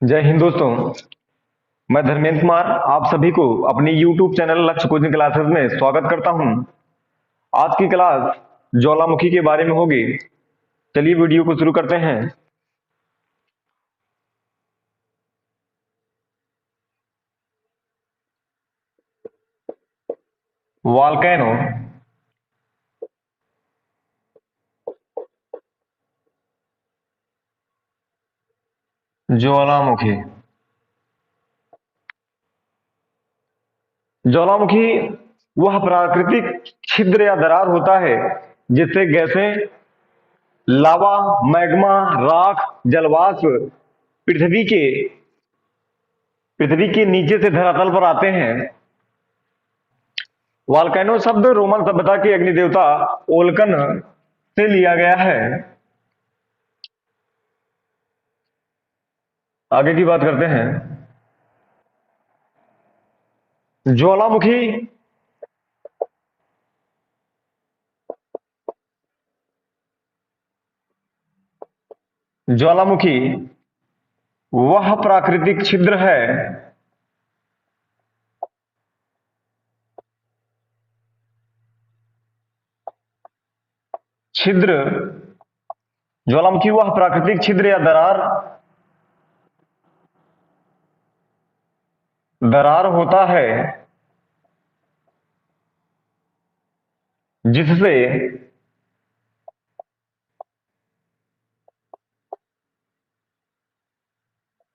जय हिंद दोस्तों। मैं धर्मेंद्र कुमार आप सभी को अपनी YouTube चैनल लक्ष्य कोचिंग क्लासेस में स्वागत करता हूं। आज की क्लास ज्वालामुखी के बारे में होगी। चलिए वीडियो को शुरू करते हैं। वॉल्केनो ज्वालामुखी ज्वालामुखी वह प्राकृतिक छिद्र या दरार होता है जिससे गैसें, लावा, मैग्मा, राख, जलवाष्प पृथ्वी के पृथ्वी के नीचे से धरातल पर आते हैं। वॉल्केनो शब्द रोमन सभ्यता के अग्निदेवता ओल्कन से लिया गया है। आगे की बात करते हैं। ज्वालामुखी ज्वालामुखी वह प्राकृतिक छिद्र है छिद्र ज्वालामुखी वह प्राकृतिक छिद्र या दरार दरार होता है जिससे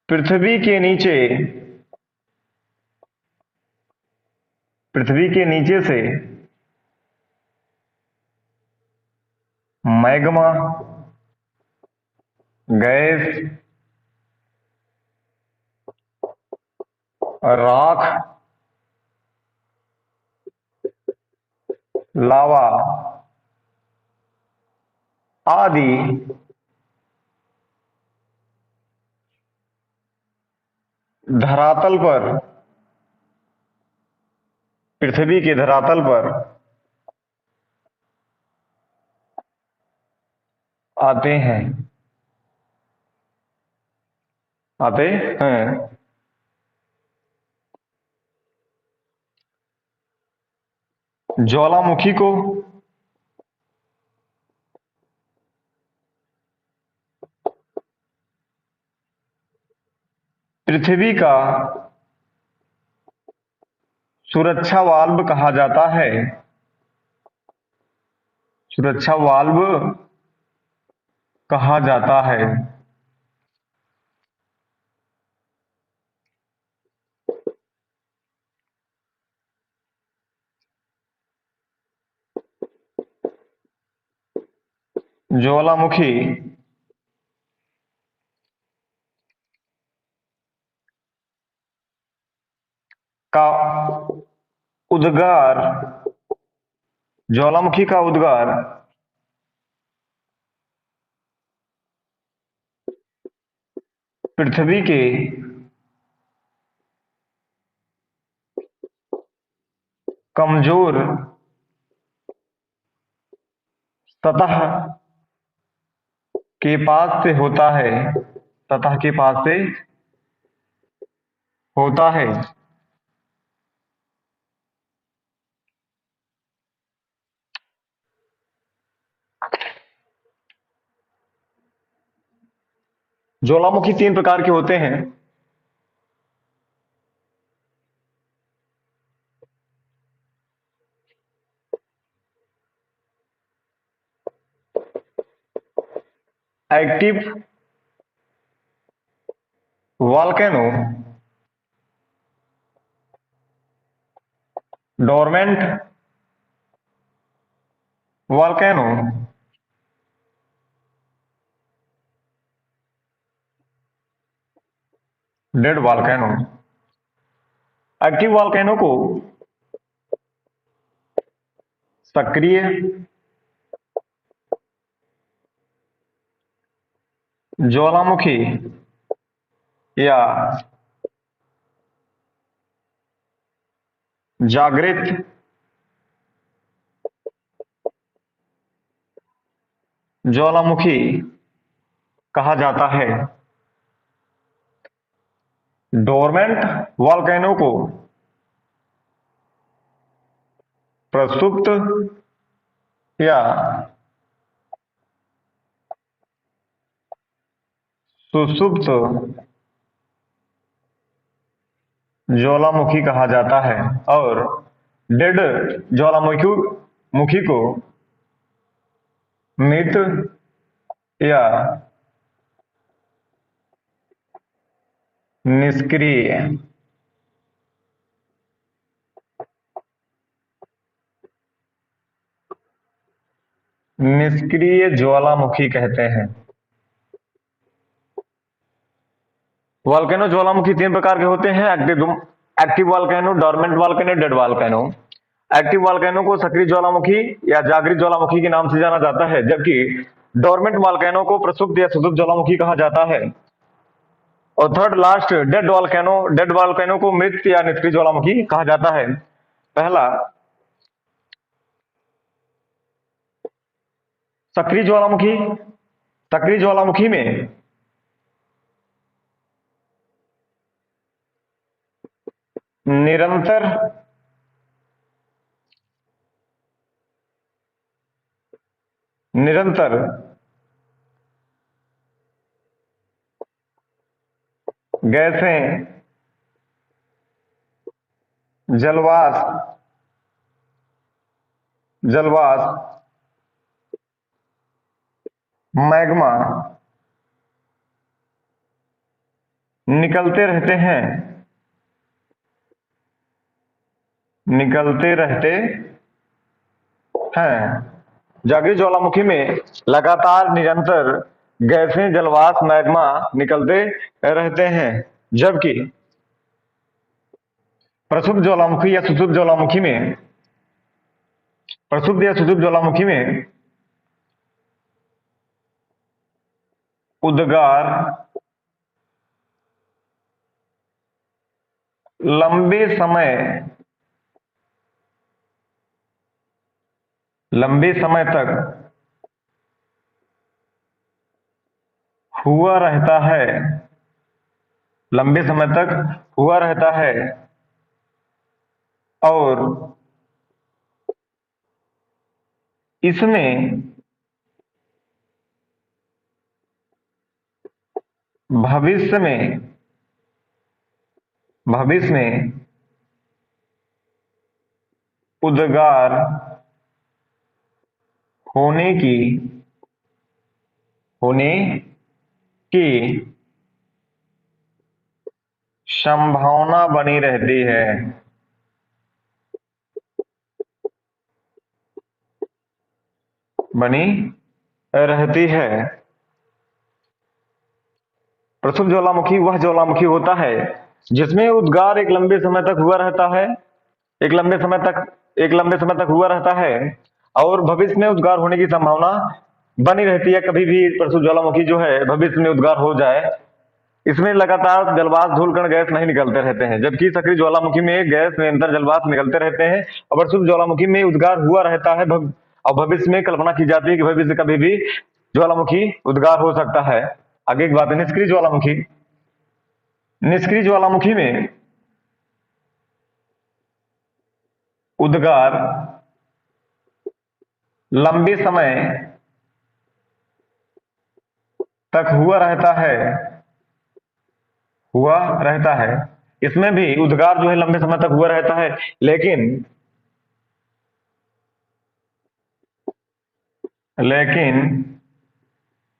पृथ्वी के नीचे पृथ्वी के नीचे से मैग्मा, गैस, राख, लावा आदि धरातल पर पृथ्वी के धरातल पर आते हैं आते हैं ज्वालामुखी को पृथ्वी का सुरक्षा वाल्व कहा जाता है। सुरक्षा वाल्व कहा जाता है। ज्वालामुखी का उद्गार ज्वालामुखी का उद्गार पृथ्वी के कमजोर सतह के पास से होता है। सतह के पास से होता है। ज्वालामुखी तीन प्रकार के होते हैं। Active volcano, dormant volcano, dead volcano. Active volcano को सक्रिय ज्वालामुखी या जागृत ज्वालामुखी कहा जाता है। डोरमेंट वॉल्केनो को प्रसुप्त या सुषुप्त ज्वालामुखी कहा जाता है और डेड ज्वालामुखी मुखी को मृत या निष्क्रिय निष्क्रिय ज्वालामुखी कहते हैं। वॉल्केनो ज्वालामुखी तीन प्रकार के होते हैं, active volcano, dormant volcano, dead volcano. Active volcano को सक्रिय ज्वालामुखी या जागृत ज्वालामुखी के नाम से जाना जाता है, जबकि डोरमेंट वॉल्केनो को प्रसुप्त या सुषुप्त ज्वालामुखी कहा जाता है। और थर्ड लास्ट डेड वॉल्केनो को मृत या निष्क्रिय ज्वालामुखी कहा जाता है। पहला, सक्रिय ज्वालामुखी। सक्रिय ज्वालामुखी में निरंतर निरंतर गैसें, जलवाष्प जलवाष्प मैग्मा निकलते रहते हैं निकलते रहते हैं। जागृत ज्वालामुखी में लगातार निरंतर गैसें, जलवाष्प मैग्मा निकलते रहते हैं, जबकि प्रसुप्त ज्वालामुखी या सुषुप्त ज्वालामुखी में प्रसुप्त या सुषुप्त ज्वालामुखी में उद्गार लंबे समय तक हुआ रहता है लंबे समय तक हुआ रहता है और इसमें भविष्य में उद्गार होने की संभावना बनी रहती है। प्रसुप्त ज्वालामुखी वह ज्वालामुखी होता है जिसमें उद्गार एक लंबे समय तक हुआ रहता है एक लंबे समय तक हुआ रहता है और भविष्य में उद्गार होने की संभावना बनी रहती है। कभी भी प्रसुप्त ज्वालामुखी जो है भविष्य में उद्गार हो जाए। इसमें लगातार जलवाष्प, धूलकण, गैस नहीं निकलते रहते हैं, जबकि सक्रिय ज्वालामुखी में गैस, निरंतर जलवाष्प निकलते रहते हैं और प्रसुप्त ज्वालामुखी में उद्गार हुआ रहता है। और भविष्य में कल्पना की जाती है कि भविष्य कभी भी ज्वालामुखी उद्गार हो सकता है। आगे एक बात है निष्क्रिय ज्वालामुखी। निष्क्रिय ज्वालामुखी में उद्गार लंबे समय तक हुआ रहता है। इसमें भी उद्गार जो है लंबे समय तक हुआ रहता है, लेकिन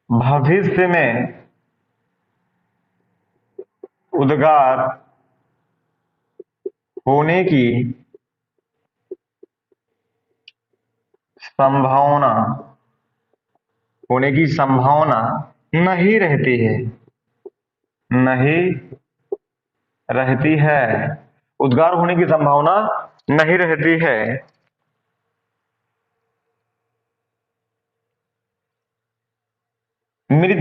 भविष्य में उद्गार होने की संभावना नहीं रहती है। उद्गार होने की संभावना नहीं रहती है। मृत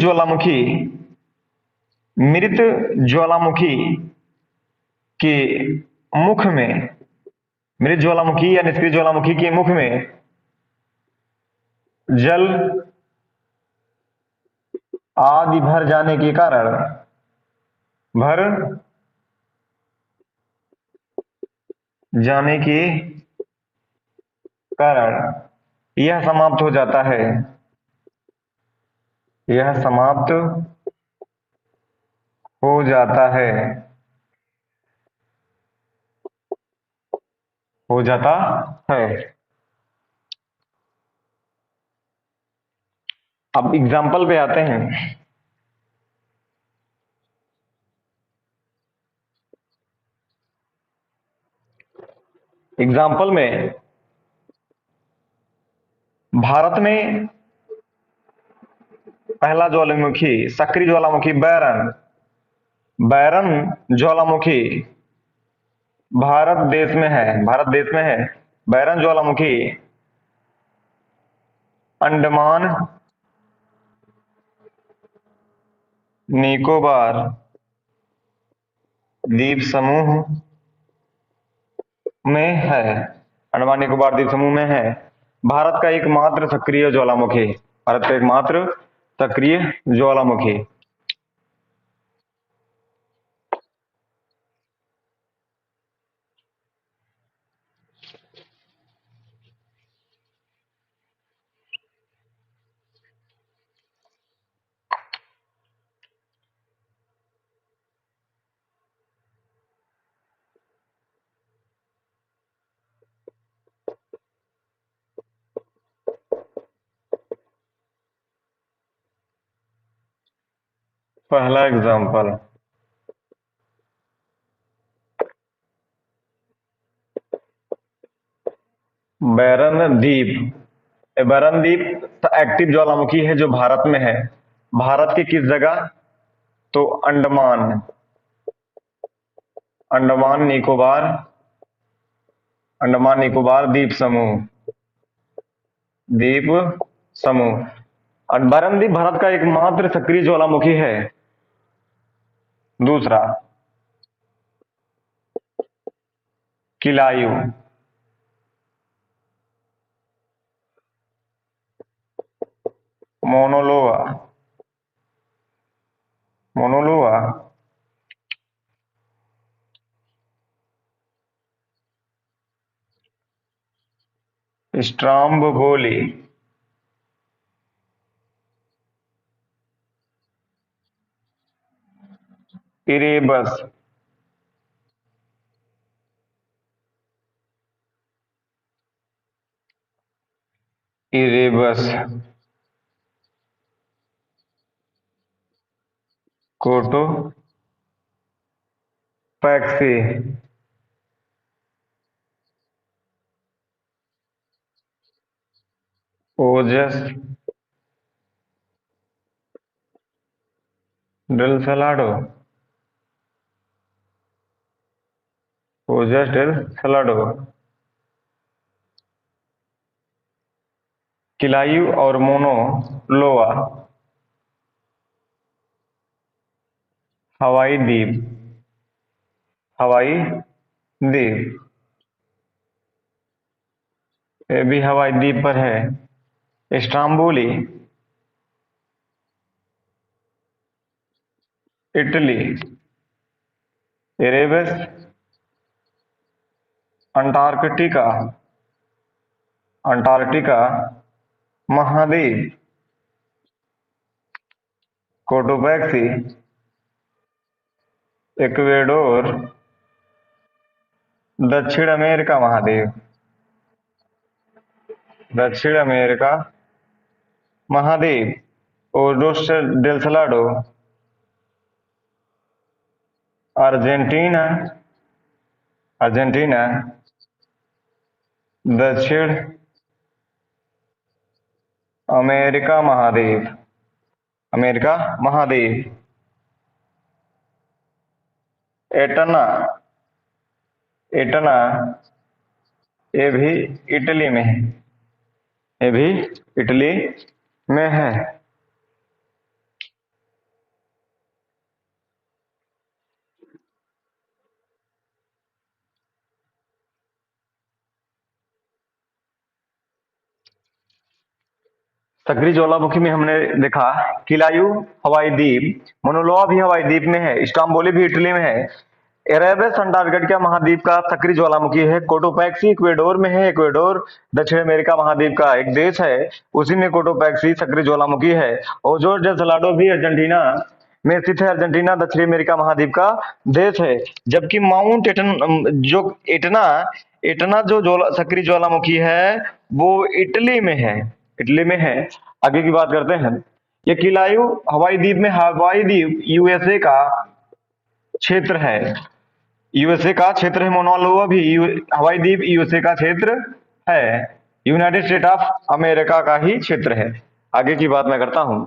ज्वालामुखी के मुख में मृत ज्वालामुखी या निष्क्रिय ज्वालामुखी के मुख में जल आदि भर जाने के कारण यह समाप्त हो जाता है। यह समाप्त हो जाता है। हो जाता है। अब एग्जाम्पल पे आते हैं। एग्जाम्पल में भारत में पहला ज्वालामुखी, सक्रिय ज्वालामुखी बैरन, बैरन ज्वालामुखी भारत देश में है। बैरन ज्वालामुखी अंडमान निकोबार द्वीप समूह में है। अंडमान निकोबार द्वीप समूह में है। भारत का एकमात्र सक्रिय ज्वालामुखी, भारत का एकमात्र सक्रिय ज्वालामुखी। पहला एग्जाम्पल, बैरन द्वीप। बैरन द्वीप एक्टिव ज्वालामुखी है जो भारत में है। भारत के किस जगह? तो अंडमान, अंडमान निकोबार, अंडमान निकोबार द्वीप समूह, द्वीप समूह। बैरन द्वीप भारत का एकमात्र सक्रिय ज्वालामुखी है। दूसरा, किलायू, मोनोलोआ, मोनोलोआ स्ट्राम्बोली, इरेबस, इरेबस, कोटो पैक्सी, ओजस डेल सलाडो, ओजस डेल सलाडो। किलायू और मोनोलोआ हवाई द्वीप, हवाई द्वीप, ये भी हवाई द्वीप पर है। Stromboli Italy, Erebus Antarctica, Antarctica महाद्वीप, कोटोपैक्सी इक्वेडोर दक्षिण अमेरिका महाद्वीप, दक्षिण अमेरिका महाद्वीप। Ojos del Salado Argentina, Argentina दक्षिण अमेरिका महाद्वीप, अमेरिका महाद्वीप। एटना, एटना ये भी इटली में है, ये भी इटली में है। सक्रिय ज्वालामुखी में हमने देखा किलायू हवाई द्वीप, मोनोलोआ भी हवाई द्वीप में है, इस्तांबुल भी इटली में है, एरेबस अंटार्कटिका महाद्वीप का सक्रिय ज्वालामुखी है। कोटोपैक्सी इक्वेडोर में है। इक्वेडोर दक्षिण अमेरिका महाद्वीप का एक देश है, उसी में कोटोपैक्सी सक्रिय ज्वालामुखी है। ओजोर डे सलाडो भी अर्जेंटीना में स्थित है। अर्जेंटीना दक्षिण अमेरिका महाद्वीप का देश है। जबकि माउंट जो इटना इटना जो सक्रिय ज्वालामुखी है वो इटली में है। इटली में है। आगे की बात करते हैं। ये किलायू हवाई द्वीप में हवाई द्वीप यूएसए का क्षेत्र है। यूएसए का क्षेत्र है। मोनालोआ भी हवाई द्वीप यूएसए का क्षेत्र है। यूनाइटेड स्टेट ऑफ अमेरिका का ही क्षेत्र है। आगे की बात मैं करता हूं।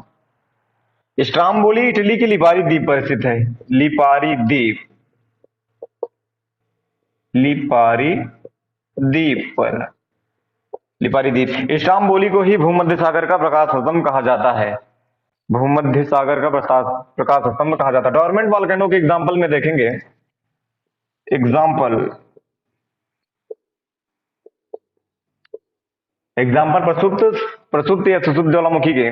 स्ट्राम्बोली इटली के लिपारी द्वीप पर स्थित है। लिपारी द्वीप, लिपारी द्वीप पर, लिपारी द्वीप। स्ट्राम्बोली को ही भूमध्य सागर का प्रकाश स्तंभ कहा जाता है। भूमध्य सागर का प्रकाश स्तंभ कहा जाता है। डोरमेंट वॉल्केनो के एग्जाम्पल में देखेंगे। एग्जाम्पल प्रसुप्त या सुसुप्त ज्वालामुखी के।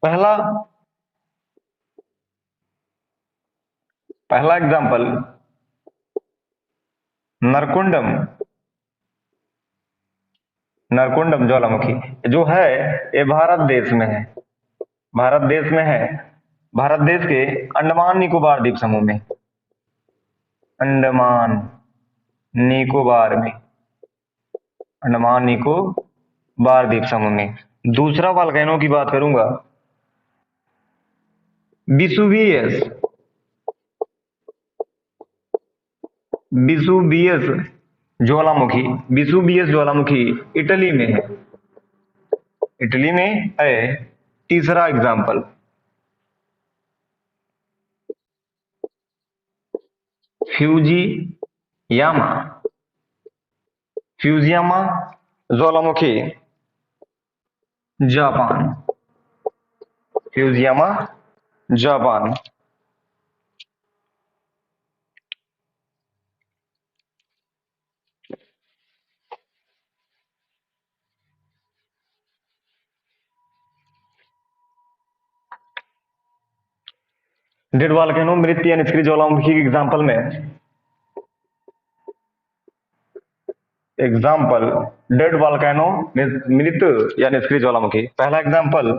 पहला पहला एग्जाम्पल नरकुंडम, नरकुंडम ज्वालामुखी जो है ये भारत देश में है। भारत देश में है। भारत देश के अंडमान निकोबार द्वीप समूह में, अंडमान निकोबार में, अंडमान निकोबार द्वीप समूह में। दूसरा वॉल्केनो की बात करूंगा, विसुवियस, विसुवियस ज्वालामुखी, विसुवियस ज्वालामुखी इटली में है। इटली में है। तीसरा एग्जाम्पल फ्यूजियामा, फ्यूजियामा ज्वालामुखी Japan, Fujiyama Japan. Dead volcano मृत या निष्क्रिय ज्वालामुखी के एग्जाम्पल में, एग्जाम्पल डेड वॉल्केनो मृत या निष्क्रिय ज्वालामुखी। पहला एग्जाम्पल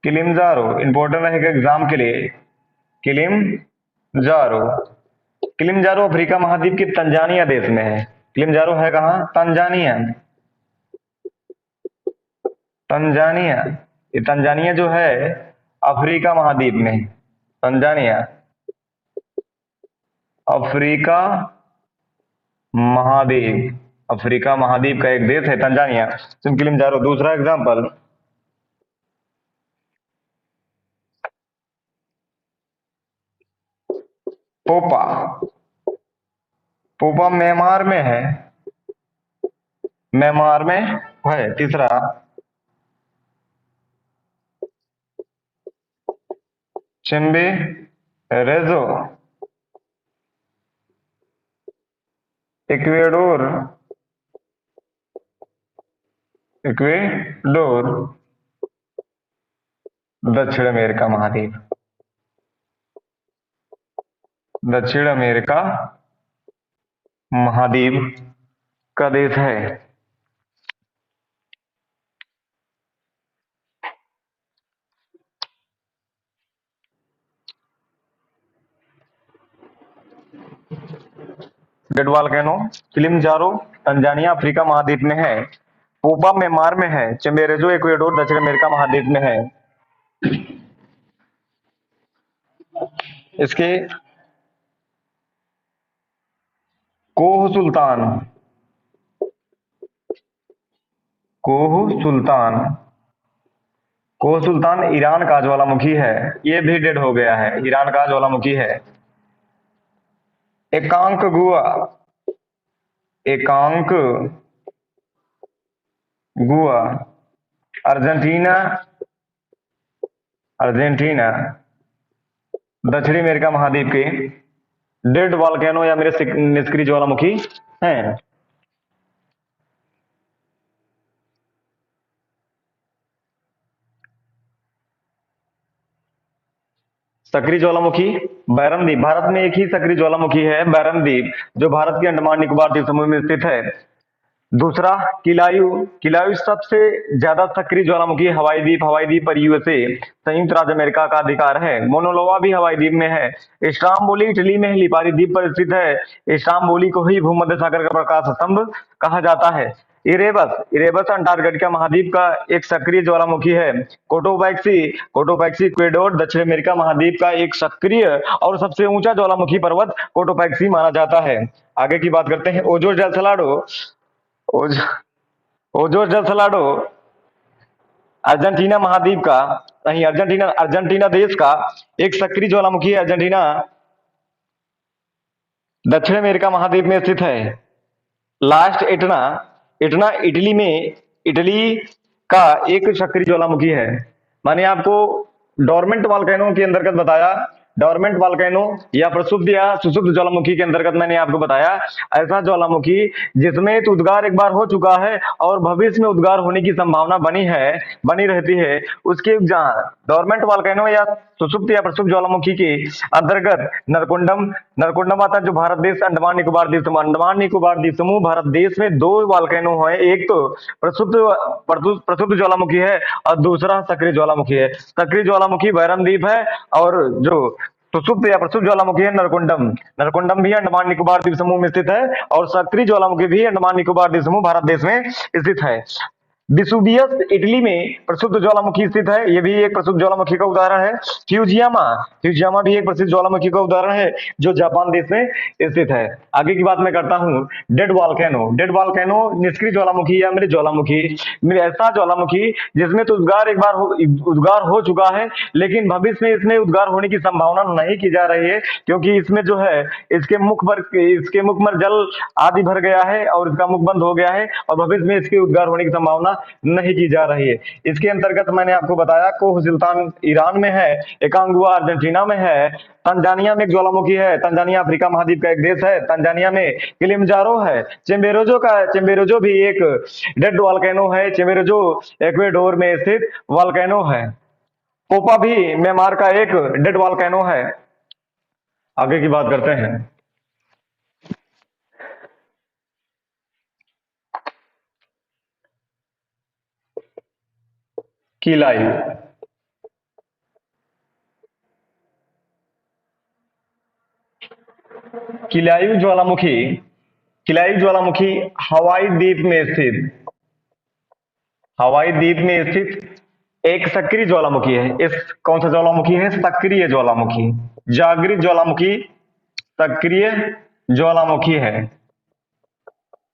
किलिमंजारो, इंपॉर्टेंट रहेगा एग्जाम के लिए। किलिमंजारो, किलिमंजारो अफ्रीका महाद्वीप के तंजानिया देश में है। किलिमंजारो है कहाँ? Tanzania, Tanzania. ये तंजानिया जो है अफ्रीका महाद्वीप में। तंजानिया अफ्रीका महाद्वीप, अफ्रीका महाद्वीप का एक देश है तंजानिया। किलिमंजारो। दूसरा एग्जाम्पल पोपा, पोपा म्यांमार में है। म्यांमार में है। तीसरा चिम्बे रेजो, इक्वेडोर, इक्वेडोर दक्षिण अमेरिका महाद्वीप, दक्षिण अमेरिका महाद्वीप का देश है। Dead volcano Kilimanjaro Tanzania Africa महाद्वीप में है। पोपा म्यांमार में है। चिम्बेरेजो इक्वेडोर दक्षिण अमेरिका महाद्वीप में है। इसके कोह सुल्तान, कोह सुल्तान, कोह सुल्तान ईरान का ज्वालामुखी है। ये भी डेड हो गया है। ईरान का ज्वालामुखी है। एकांक गुआ, एकांक गुआ अर्जेंटीना, अर्जेंटीना दक्षिणी अमेरिका महाद्वीप के डेड वॉल्केनो या मेरे निष्क्रिय ज्वालामुखी हैं। सक्रिय ज्वालामुखी बैरम द्वीप, भारत में एक ही सक्रिय ज्वालामुखी है, बैरम द्वीप, जो भारत के अंडमान निकोबार द्वीप समूह में स्थित है। दूसरा, किलायू, किलायू सबसे ज्यादा सक्रिय ज्वालामुखी हवाई द्वीप पर यूएसए, संयुक्त राज्य अमेरिका का अधिकार है। मोनोलोवा भी हवाई द्वीप में है। स्ट्राम्बोली इटली में लिपारी द्वीप पर स्थित है। स्ट्राम्बोली को ही भूमध्य सागर का प्रकाश स्तंभ कहा जाता है। इरेबस, इरेबस अंटार्कटिका महाद्वीप का एक सक्रिय ज्वालामुखी है। कोटोपैक्सी, कोटोपैक्सी इक्वेडोर दक्षिण अमेरिका महाद्वीप का एक सक्रिय और सबसे ऊंचा ज्वालामुखी पर्वत कोटोपैक्सी माना जाता है। आगे की बात करते हैं। ओजोस डेल सलाडो, ओज ओजोस डेल सलाडो अर्जेंटीना महाद्वीप का, नहीं, अर्जेंटीना अर्जेंटीना देश का एक सक्रिय ज्वालामुखी है। अर्जेंटीना दक्षिण अमेरिका महाद्वीप में स्थित है। लास्ट, इटना, इटना इटली में, इटली का एक सक्रिय ज्वालामुखी है। मैंने आपको डोरमेंट वॉल्केनो के अंतर्गत बताया, डोरमेंट वॉल्केनो या प्रसुप्त या सुषुप्त ज्वालामुखी के अंतर्गत मैंने आपको बताया ऐसा ज्वालामुखी जिसमें उद्गार एक बार हो चुका है और भविष्य में उद्गार होने की संभावना बनी रहती है, उसके डोरमेंट वॉल्केनो या सुषुप्त या प्रसुप्त ज्वालामुखी के अंतर्गत नरकुंडम, नरकुंडम आता है, जो भारत देश अंडमान निकोबार द्वीप समूह, अंडमान निकोबार द्वीप समूह भारत देश में दो वॉल्केनो है, एक तो प्रसुप्त प्रसुप्त ज्वालामुखी है और दूसरा सक्रिय ज्वालामुखी है। सक्रिय ज्वालामुखी बैरम द्वीप है और जो सुषुप्त या प्रसुप्त ज्वालामुखी है नरकुंडम, नरकुंडम भी अंडमान निकोबार द्वीप समूह में स्थित है और सक्रिय ज्वालामुखी भी अंडमान निकोबार द्वीप समूह भारत देश में स्थित है। विसुवियस इटली में प्रसिद्ध ज्वालामुखी स्थित है, यह भी एक प्रसिद्ध ज्वालामुखी का उदाहरण है। फ्यूजियामा, फ्यूजियामा भी एक प्रसिद्ध ज्वालामुखी का उदाहरण है जो जापान देश में स्थित है। आगे की बात मैं करता हूं। डेड वॉल्केनो, डेड वॉल्केनो निष्क्रिय ज्वालामुखी या मृत ज्वालामुखी, ऐसा ज्वालामुखी जिसमें तो उद्गार हो चुका है लेकिन भविष्य में इसमें उद्गार होने की संभावना नहीं की जा रही है क्योंकि इसमें जो है इसके मुख पर जल आदि भर गया है और इसका मुख बंद हो गया है और भविष्य में इसके उद्गार होने की संभावना नहीं की जा रही है। इसके अंतर्गत मैंने आपको बताया कोह सुल्तान ईरान में है, एकांगुआ अर्जेंटीना में है, तंजानिया में एक ज्वालामुखी है, तंजानिया अफ्रीका महाद्वीप का एक देश है, तंजानिया में किलिमंजारो है, चेम्बेरोजो भी एक डेड वॉल्केनो है, चेम्बेरोजो इक्वेडोर में स्थित वॉल्केनो है। पोपा भी म्यांमार का एक डेड वॉल्केनो है। आगे की बात करते हैं। किलायू, किलायू ज्वालामुखी, किलायू ज्वालामुखी हवाई द्वीप में स्थित, हवाई द्वीप में स्थित एक सक्रिय ज्वालामुखी है। इस कौन सा ज्वालामुखी है? सक्रिय ज्वालामुखी। जागृत ज्वालामुखी सक्रिय ज्वालामुखी है,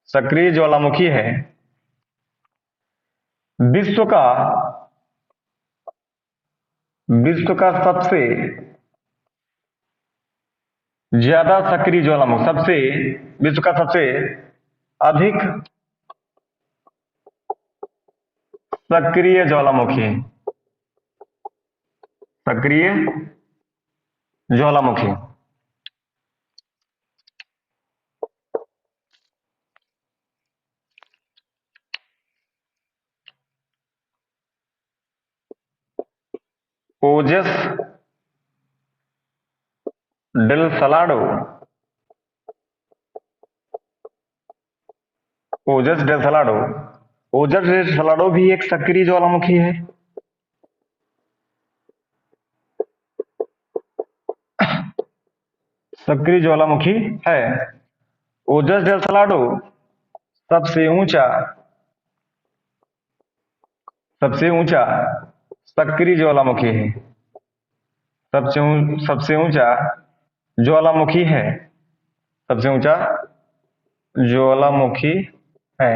सक्रिय ज्वालामुखी है। विश्व का विश्व का सबसे ज्यादा सक्रिय ज्वालामुखी, विश्व का सबसे अधिक सक्रिय ज्वालामुखी, सक्रिय ज्वालामुखी ओजस डेल सलाडो, ओजस डेल सलाडो, ओजस डेल सलाडो भी एक सक्रिय ज्वालामुखी है। सक्रिय ज्वालामुखी है। ओजस डेल सलाडो सबसे ऊंचा, सबसे ऊंचा सक्रिय ज्वालामुखी है, सबसे ऊंचा ज्वालामुखी है, सबसे ऊंचा ज्वालामुखी है।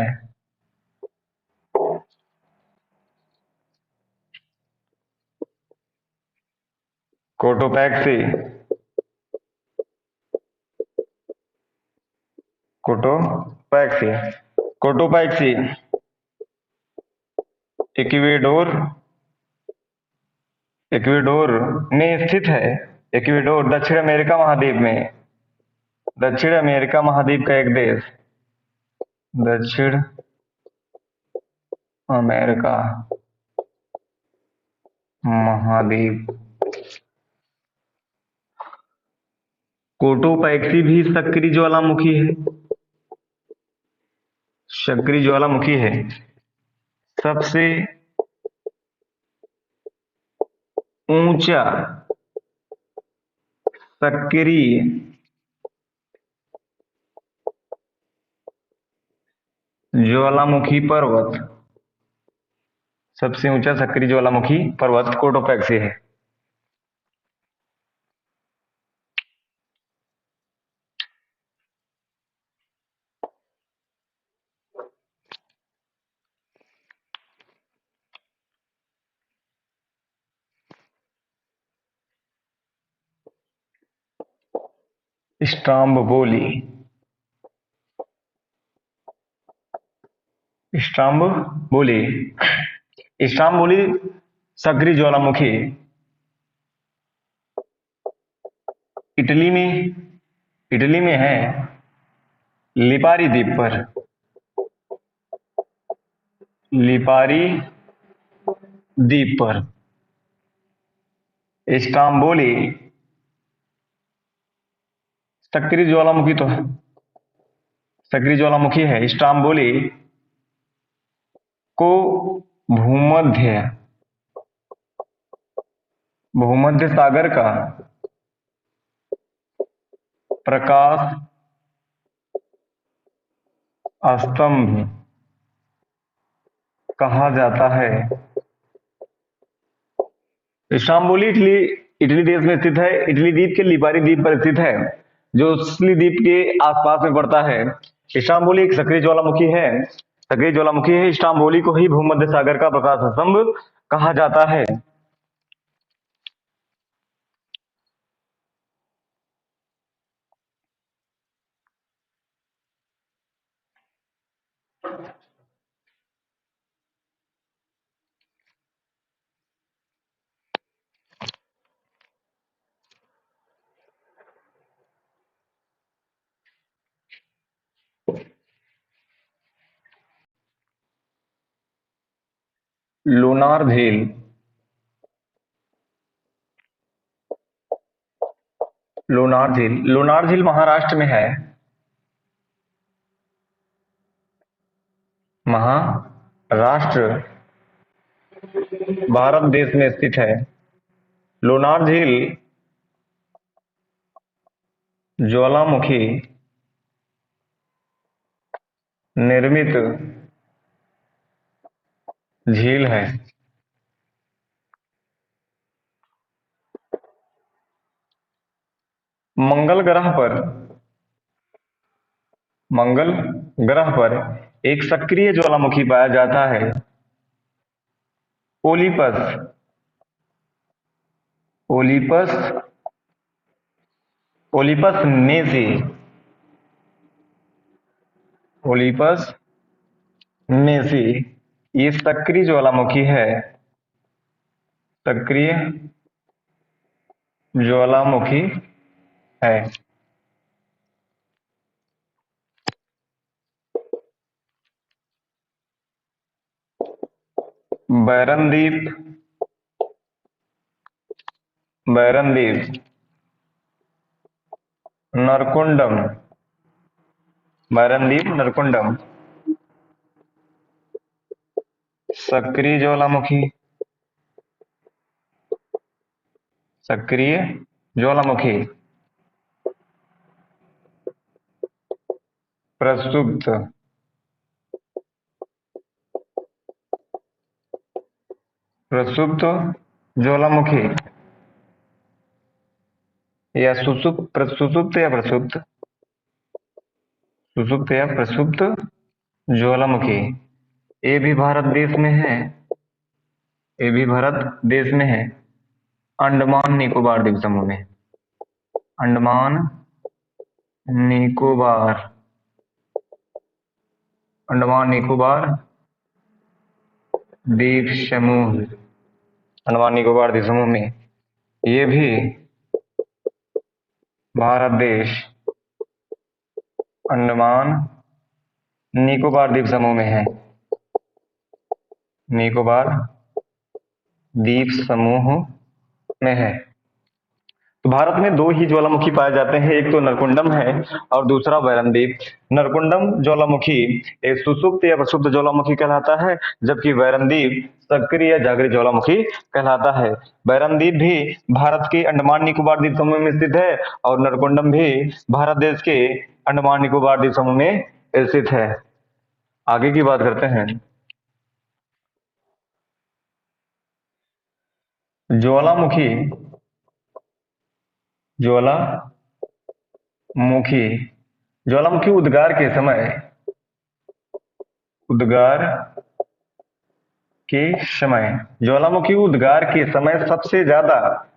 Cotopaxi, Cotopaxi, Cotopaxi Ecuador, Ecuador में स्थित है। इक्वेडोर दक्षिण अमेरिका महाद्वीप में, दक्षिण अमेरिका महाद्वीप का एक देश, दक्षिण अमेरिका महाद्वीप कोटोपैक्सी भी सक्रिय ज्वालामुखी है, सक्रिय ज्वालामुखी है। सबसे ऊंचा सक्रिय ज्वालामुखी पर्वत, सबसे ऊंचा सक्रिय ज्वालामुखी पर्वत कोटोपैक्सी है। स्ट्राम्बोली, स्ट्राम्बोली, स्ट्राम्बोली सक्रिय ज्वालामुखी इटली में है, लिपारी द्वीप पर, लिपारी द्वीप पर। स्ट्राम्बोली सक्रिय ज्वालामुखी तो है, सक्रिय ज्वालामुखी है। स्ट्राम्बोली को भूमध्य भूमध्य सागर का प्रकाश स्तंभ कहा जाता है। स्ट्राम्बोली इटली देश में स्थित है। इटली द्वीप के लिपारी द्वीप पर स्थित है, जो सिसिली द्वीप के आसपास में पड़ता है। स्ट्राम्बोली एक सक्रिय ज्वालामुखी है, सक्रिय ज्वालामुखी है। स्ट्राम्बोली को ही भूमध्य सागर का प्रकाश स्तंभ कहा जाता है। लोनार झील, लोनार झील, लोनार झील महाराष्ट्र में है, महाराष्ट्र भारत देश में स्थित है। लोनार झील ज्वालामुखी निर्मित झील है। मंगल ग्रह पर एक सक्रिय ज्वालामुखी पाया जाता है, ओलिपस, ओलिपस, ओलिपस नेसी, ओलिपस नेसी। ये सक्रिय ज्वालामुखी है, सक्रिय ज्वालामुखी है। बैरनद्वीप, बैरनद्वीप, नरकुंडम, बैरनद्वीप नरकुंडम सक्रिय ज्वालामुखी, सक्रिय ज्वालामुखी। प्रसुप्त, प्रसुप्त ज्वालामुखी या सुसुप्त या प्रसुप्त, सुसुप्त या प्रसुप्त ज्वालामुखी, ये भी भारत देश में है, ये भी भारत देश में है। अंडमान निकोबार द्वीप समूह में, अंडमान निकोबार, अंडमान निकोबार द्वीप समूह, अंडमान निकोबार द्वीप समूह में ये भी भारत देश अंडमान निकोबार द्वीप समूह में है, निकोबार द्वीप समूह में है। तो भारत में दो ही ज्वालामुखी पाए जाते हैं, एक तो नरकुंडम है और दूसरा वैरनदीप। नरकुंडम ज्वालामुखी एक सुषुप्त या प्रसुप्त ज्वालामुखी कहलाता है, जबकि वैरनदीप सक्रिय या जागृत ज्वालामुखी कहलाता है। वैरनदीप भी भारत के अंडमान निकोबार द्वीप समूह में स्थित है और नरकुंडम भी भारत देश के अंडमान निकोबार द्वीप समूह में स्थित है। आगे की बात करते हैं। ज्वालामुखी ज्वालामुखी ज्वालामुखी उद्गार के समय ज्वालामुखी उद्गार के समय सबसे ज्यादा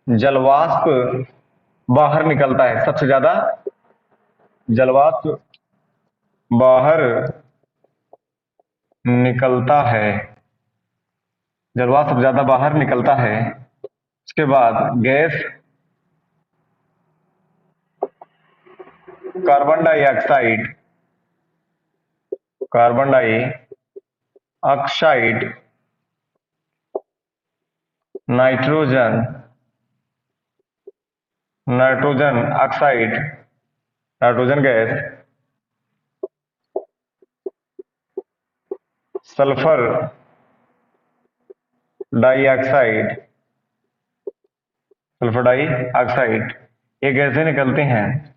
जलवाष्प बाहर निकलता है। सबसे ज्यादा जलवाष्प बाहर निकलता है, जलवाष्प ज्यादा बाहर निकलता है। उसके बाद gas carbon dioxide nitrogen oxide, nitrogen gas, sulphur dioxide ये गैसें निकलती हैं।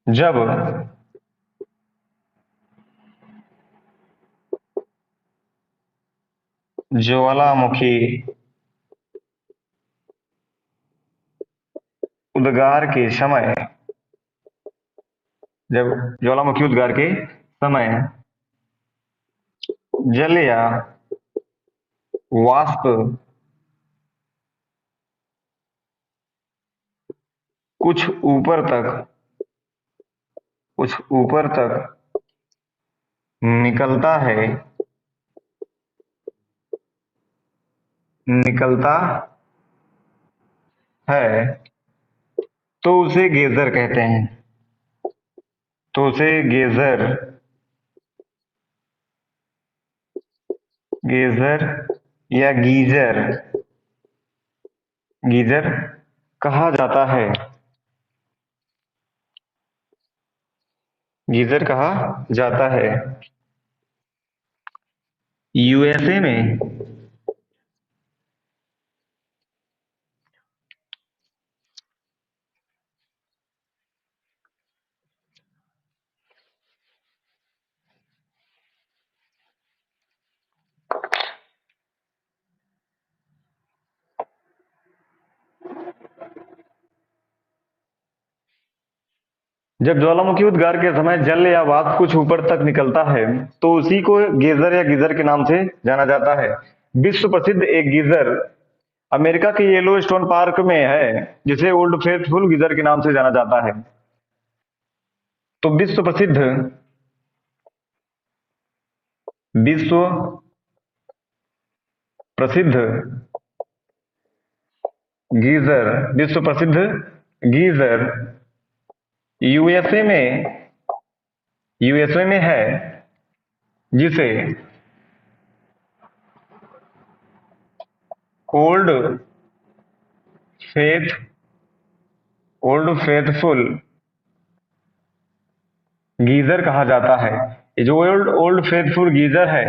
जब ज्वालामुखी उद्गार के समय जल या वाष्प कुछ ऊपर तक निकलता है तो उसे गेजर कहते हैं। गेजर या गीजर कहा जाता है। यूएसए में जब ज्वालामुखी उद्गार के समय जल या वाष्प कुछ ऊपर तक निकलता है तो उसी को गेजर या गीजर के नाम से जाना जाता है। विश्व प्रसिद्ध एक गीजर अमेरिका के येलो स्टोन पार्क में है, जिसे ओल्ड फेथफुल गीजर के नाम से जाना जाता है। तो विश्व प्रसिद्ध गीजर यूएसए में है, जिसे ओल्ड फेथफुल गीजर कहा जाता है। ये जो ओल्ड फेथफुल गीजर है,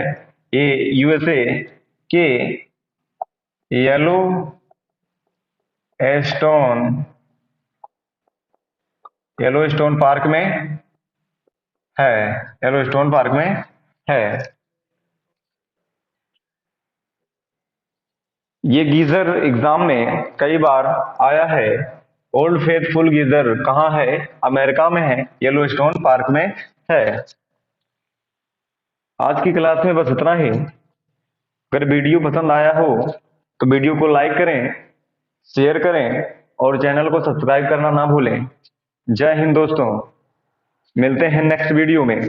ये यूएसए के येलो स्टोन पार्क में है। ये गीजर एग्जाम में कई बार आया है। ओल्ड फेथफुल गीजर कहाँ है? अमेरिका में है, येलो स्टोन पार्क में है। आज की क्लास में बस इतना ही। अगर वीडियो पसंद आया हो तो वीडियो को लाइक करें, शेयर करें और चैनल को सब्सक्राइब करना ना भूलें। जय हिंद दोस्तों, मिलते हैं नेक्स्ट वीडियो में।